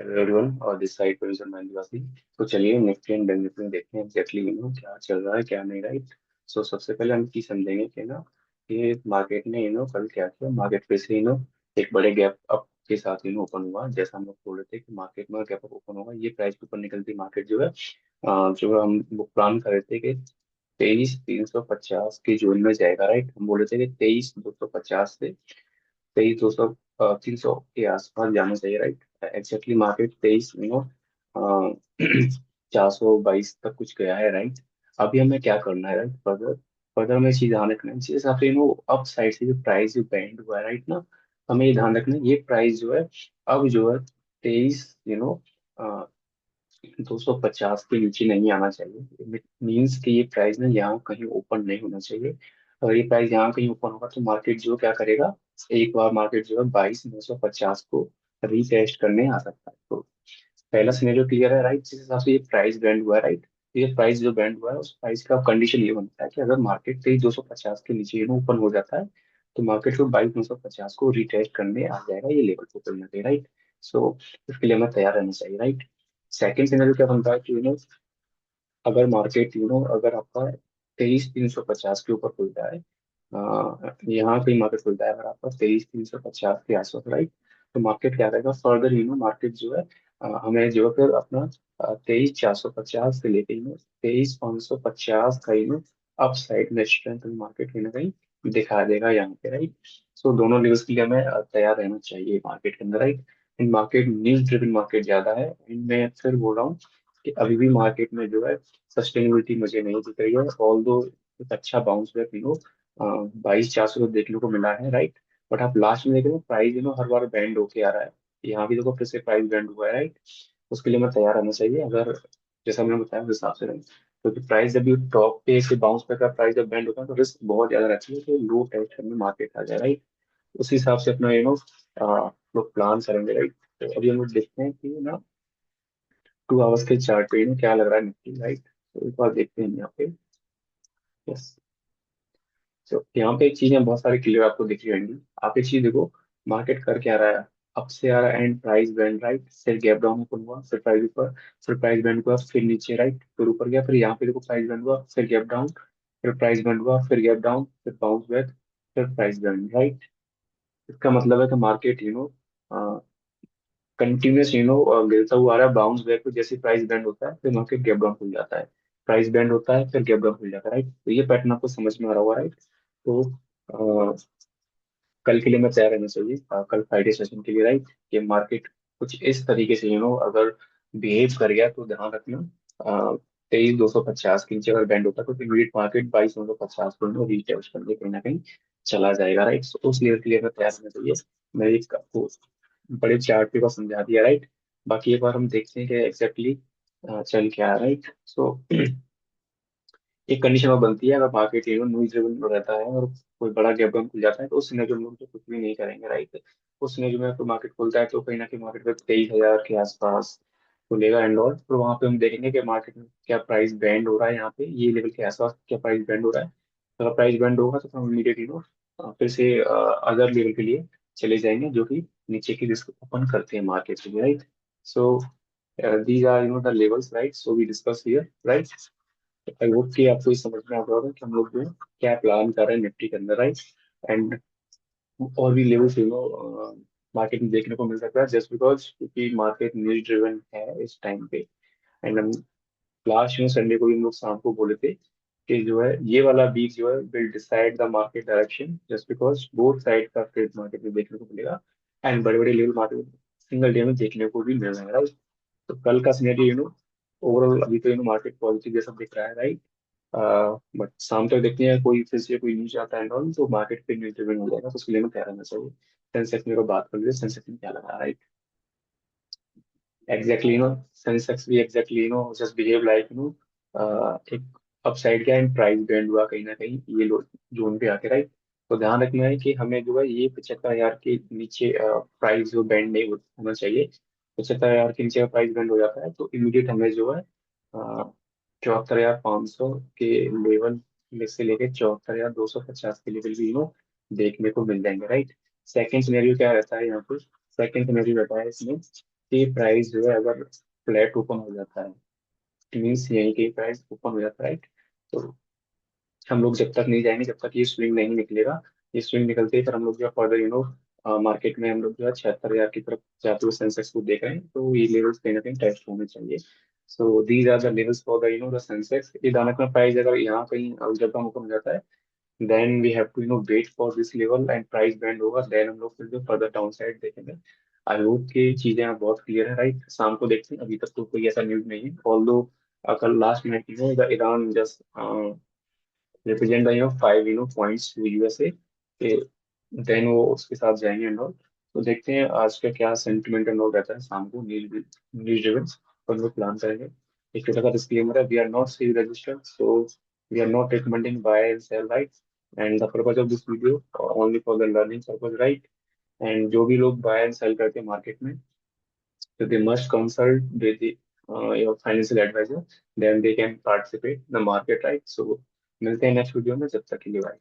Everyone और this side producer महिंद्रासी। तो चलिए निफ्टी एंड बैंक निफ्टी में देखते हैं एग्जैक्टली क्या चल रहा है क्या नहीं, राइट। सो सबसे पहले हम की समझेंगे कि कि मार्केट ने कल क्या किया। मार्केट पे से एक बड़े गैप अप के साथ ओपन हुआ। जैसा हम लोग बोल रहे थे कि मार्केट में गैप अप ओपन होगा, ये प्राइस के ऊपर निकलती मार्केट जो है हम वो प्लान कर रहे थे कि 23,350 की जोन में जाएगा, राइट। हम बोल रहे थे कि 23,250 से 23,200 300 के आसपास जाना चाहिए, राइट। एग्जैक्टली मार्केट 422 तक कुछ गया है, राइट। अभी हमें क्या करना है, राइट। फर्दर फर्दर हमें चीज ध्यान रखना है इस हिसाब से अप साइड से जो प्राइस जो बैंड हुआ है, राइट ना। हमें ये ध्यान रखना है ये प्राइस जो है अब जो है 250 के नीचे नहीं आना चाहिए। मीन्स कि ये प्राइस ना यहाँ कहीं ओपन नहीं होना चाहिए। अगर ये प्राइस यहाँ कहीं ओपन होगा तो मार्केट जो क्या करेगा, एक बार मार्केट जो है 22,950 को रीटेस्ट करने आ सकता है। तो पहला सिनेरियो क्लियर है, राइट। जिस हिसाब से ये प्राइस बैंड हुआ है, राइट। ये प्राइस जो बैंड हुआ है उस प्राइस का कंडीशन ये बनता है कि अगर मार्केट 23,250 के नीचे ओपन हो जाता है तो मार्केट को 22,950 को रिटेस्ट करने आ जाएगा, ये लेवल को कहीं ना कहीं, राइट। सो इसके लिए हमें तैयार रहना चाहिए, राइट। सेकंड सिनेरियो क्या बनता है कि अगर मार्केट अगर आपका 23,350 के ऊपर खुलता है, यहाँ कहीं मार्केट खुलता है अगर आपका 23,350 के आसपास, राइट। तो मार्केट क्या करेगा फर्दर, मार्केट जो है हमें जो है फिर अपना 23,450 से लेके 23,550 का अप साइड में स्ट्रेंथ मार्केट कहीं ना कहीं दिखा देगा यहाँ पे, राइट। सो दोनों लेवल्स के लिए हमें तैयार रहना चाहिए मार्केट के अंदर, राइट। इन मार्केट न्यूज ड्रिवन मार्केट ज्यादा है, इनमें फिर बोल रहा हूँ कि अभी भी मार्केट में जो है सस्टेनेबिलिटी मुझे नहीं दिख रही है। ऑल दो एक अच्छा बाउंस बैक 22,400 देखने को मिला है, राइट। बट आप लास्ट में देख रहे हो प्राइस हर बार बैंड होके आ रहा है। यहाँ भी देखो फिर से प्राइस बैंड हुआ है, राइट। उसके लिए मैं तैयार रहना चाहिए अगर जैसा मैंने बताया उस हिसाब से, राइट। क्योंकि प्राइस जब भी टॉप पे से बाउंस बैक का प्राइस जब बैंड होता है तो रिस्क बहुत ज्यादा रहती है कि लो टेस्ट करने मार्केट आ जाए, राइट। उस हिसाब से अपना लोग प्लान करेंगे, राइट। तो अभी हम लोग देखते हैं कि 2 आवर्स के चार्ट पे क्या लग रहा है निफ्टी, राइट। तो एक बार देखते हैं यहाँ पे। यस। तो यहाँ पे एक चीज है बहुत सारी क्लियर आपको दिख रही होंगी। आप एक चीज देखो, मार्केट कर क्या रहा है, अप से आ रहा है एंड प्राइस बैंड, राइट। फिर गैप डाउन ओपन हुआ, फिर प्राइस ऊपर, फिर प्राइस बैंड हुआ, फिर नीचे, राइट। फिर ऊपर गया, फिर यहाँ पे देखो प्राइस बैंड हुआ, फिर गैप डाउन, फिर प्राइस बैंड हुआ, फिर गैप डाउन, फिर बाउंस बैक, फिर प्राइस बैंड, राइट। इसका मतलब है कि मार्केट कंटिन्यूस गिरता हुआ आ रहा है। बाउंस बैक पे जैसे प्राइस बैंड होता है फिर मार्केट गैप डाउन खुल जाता है, प्राइस बैंड होता है फिर गैप डाउन खुल जाता है, राइट। तो ये पैटर्न आपको समझ में आ रहा होगा, राइट। तो कल के लिए मैं तैयार रहना चाहिए, कल फ्राइडे सेशन के लिए, राइट। कि मार्केट कुछ इस तरीके से अगर बिहेव कर गया तो ध्यान रखना 23,250 के नीचे अगर बैंड होता है तो इमीडिएट मार्केट 22,950 को रीटेस्ट करके कहीं ना कहीं चला जाएगा, राइट। तो उस लेवल के लिए हमें तैयार रहना चाहिए। मैं एक आपको बड़े चार्ट पे को समझा दिया, राइट। बाकी एक बार हम देखते हैं कि एग्जैक्टली चल क्या है, राइट। सो एक कंडीशन और बनती है, अगर मार्केट न्यूज ड्रिवन रहता है और कोई बड़ा गैप डाउन खुल जाता है तो उस सिनेरियो में हम लोग तो कुछ भी नहीं करेंगे, राइट। उस सिनेरियो में तो मार्केट खुलता है तो कहीं ना कहीं मार्केट में 23,000 के आसपास खुलेगा एंड ऑल। तो वहां पे हम देखेंगे कि मार्केट में क्या प्राइस बैंड हो रहा है, यहाँ पे ये लेवल के आसपास क्या प्राइस बैंड हो रहा है। तो अगर प्राइस बैंड होगा तो हम इमीडिएटली फिर से अदर लेवल के लिए चले जाएंगे जो कि नीचे की रिस्क ओपन करते हैं मार्केट के लिए, right. So these are the levels, right. So we discuss here, right. I hope कि आपको ये समझ में आ रहा होगा कि हम लोग जो है क्या प्लान कर रहे हैं निफ्टी के अंदर, राइट। एंड और भी लेवल्स मार्केट में देखने को मिल सकता है जस्ट बिकॉज क्योंकि मार्केट न्यूज ड्रिवन है इस टाइम पे। एंड हम लास्ट संडे को भी हम लोग शाम को बोले थे कि जो है ये वाला वीक जो है will decide the market direction just because both side का ट्रेड मार्केट में देखने को मिलेगा एंड बड़े बड़े लेवल मार्केट सिंगल डे में देखने को भी मिल रहा है, राइट। तो कल का सिनेरियो ओवरऑल अभी तो मार्केट पॉजिटिव जैसा दिख रहा है, राइट। बट शाम तक देखते हैं कोई फिर से कोई न्यूज आता है and all, तो मार्केट पे न्यूज ड्रिवन हो जाएगा तो उसके लिए में क्या रहना चाहिए। सेंसेक्स मेरे को बात कर लीजिए, सेंसेक्स में क्या लगा, राइट। एग्जैक्टली सेंसेक्स भी एग्जैक्टली जस्ट बिहेव लाइक एक अपसाइड का एंड प्राइस बैंड हुआ कहीं ना कहीं ये लो जोन पे आके, राइट। तो ध्यान रखना है कि हमें जो है ये 75,000 के नीचे प्राइस जो बैंड नहीं होना चाहिए। 75,000 के नीचे प्राइस बैंड हो जाता है तो इमीडिएट हमें जो है 74,500 के लेवल में से लेके 74,250 के लेवल भी देखने को मिल जाएंगे, राइट। सेकंड सिनेरियो क्या रहता है यहाँ पे, सेकंड सिनेरियो रहता है इसमें कि प्राइस जो है अगर फ्लैट ओपन हो जाता है, मीन्स यहीं के प्राइस ओपन हो जाता है, राइट। तो हम लोग जब तक नहीं जाएंगे, जब तक ये स्विंग नहीं निकलेगा, ये स्विंग निकलते ही फिर हम लोग जो फर्दर मार्केट में हम लोग जो है 76,000 की तरफ जाते हुए सेंसेक्स को देख रहे हैं, तो ये लेवल्स कहीं ना कहीं टेस्ट होने चाहिए। So these are the levels for the the Sensex. ये दानक में प्राइस अगर यहाँ कहीं जब हम ओपन हो जाता है, then we have to wait for this level and price band होगा, देन हम लोग फिर जो फर्दर डाउन साइड देखेंगे। आई होप कि चीजें अब बहुत क्लियर है, राइट। शाम को देखते हैं, अभी तक तो कोई ऐसा न्यूज नहीं है, ऑल्दो कल last minute the Iran just represent the 5 points to USA के, देन वो उसके साथ जाएंगे एंड ऑल। तो देखते हैं आज का क्या सेंटिमेंट एंड ऑल रहता है शाम को, न्यूज न्यूज इवेंट्स पर हम लोग प्लान करेंगे। एक छोटा सा डिस्क्लेमर है, we are not C registered, so we are not recommending buy and sell, right. And the purpose of this video only for the learning purpose, right. And जो भी लोग बाय एंड सेल करते हैं market में, so they must consult with your financial advisor, then they can participate in the market, right? So मिलते हैं next video में, जब तक के लिए bye।